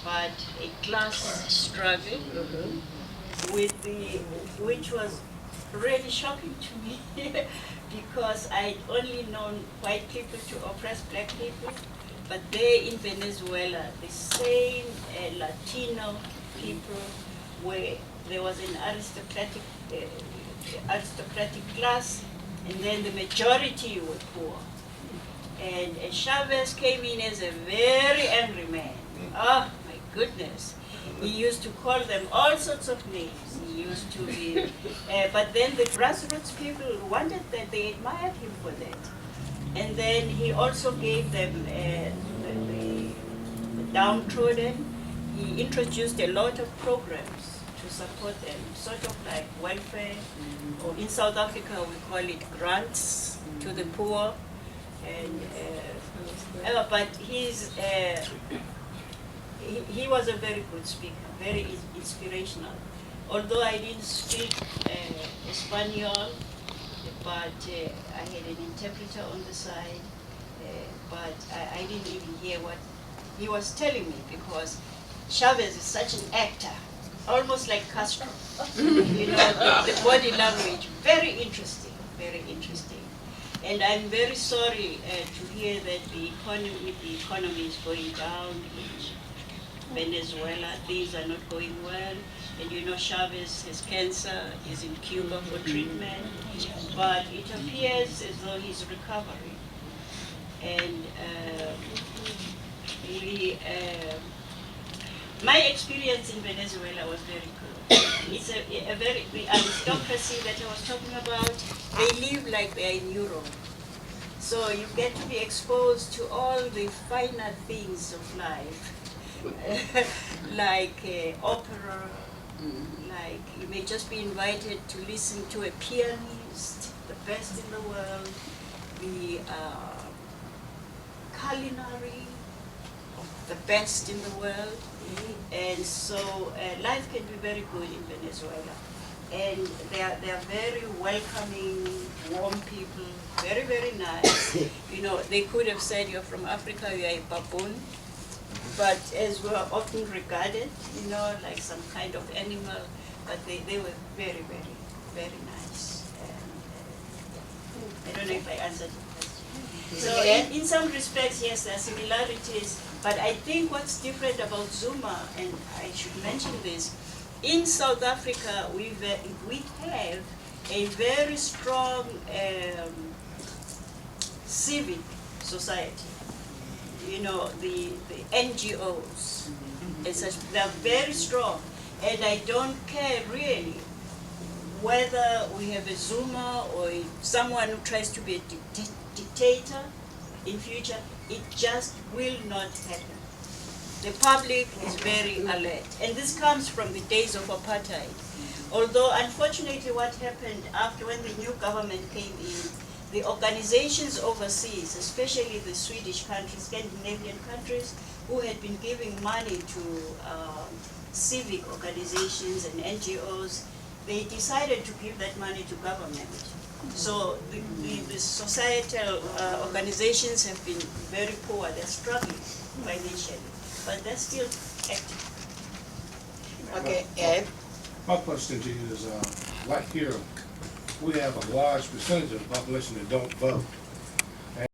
but a class struggle with which was really shocking to me because I'd only known white people to oppress black people, but there in Venezuela, the same Latino people, where there was an aristocratic class, and then the majority were poor. And Chavez came in as a very angry man. Oh my goodness. He used to call them all sorts of names. He used to be, but then the grassroots people wanted that, they admired him for that. And then he also gave them the downtrodden. He introduced a lot of programs to support them, sort of like welfare, or in South Africa we call it grants to the poor. And but he was a very good speaker, very inspirational. Although I didn't speak Espanol, but I had an interpreter on the side, but I didn't even hear what he was telling me because Chavez is such an actor, almost like Castro. You know, the body language, very interesting, very interesting. And I'm very sorry to hear that the economy is going down in Venezuela. Things are not going well. And you know Chavez has cancer, he's in Cuba for treatment. But it appears as though he's recovering. And my experience in Venezuela was very good. It's a very, the aristocracy that I was talking about, they live like they're in Europe. So you get to be exposed to all the finer things of life, like opera, like you may just be invited to listen to a pianist, the best in the world, the culinary, the best in the world. And so life can be very good in Venezuela. And they are very welcoming, warm people, very, very nice. You know, they could have said, you're from Africa, you're a baboon. But as we are often regarded, you know, like some kind of animal, but they were very, very, very nice. And, I don't know if I answered your question. So in some respects, yes, there are similarities. But I think what's different about Zuma, and I should mention this, in South Africa we have a very strong civic society. You know, the NGOs, and such, they're very strong. And I don't care really whether we have a Zuma or someone who tries to be a dictator in future, it just will not happen. The public is very alert. And this comes from the days of apartheid. Although, unfortunately, what happened after when the new government came in, the organizations overseas, especially the Swedish countries, Scandinavian countries, who had been giving money to civic organizations and NGOs, they decided to give that money to government. So the societal organizations have been very poor. They're struggling financially, but they're still active. Okay, Ed? My question to you is, like here, we have a large percentage of the population that don't vote.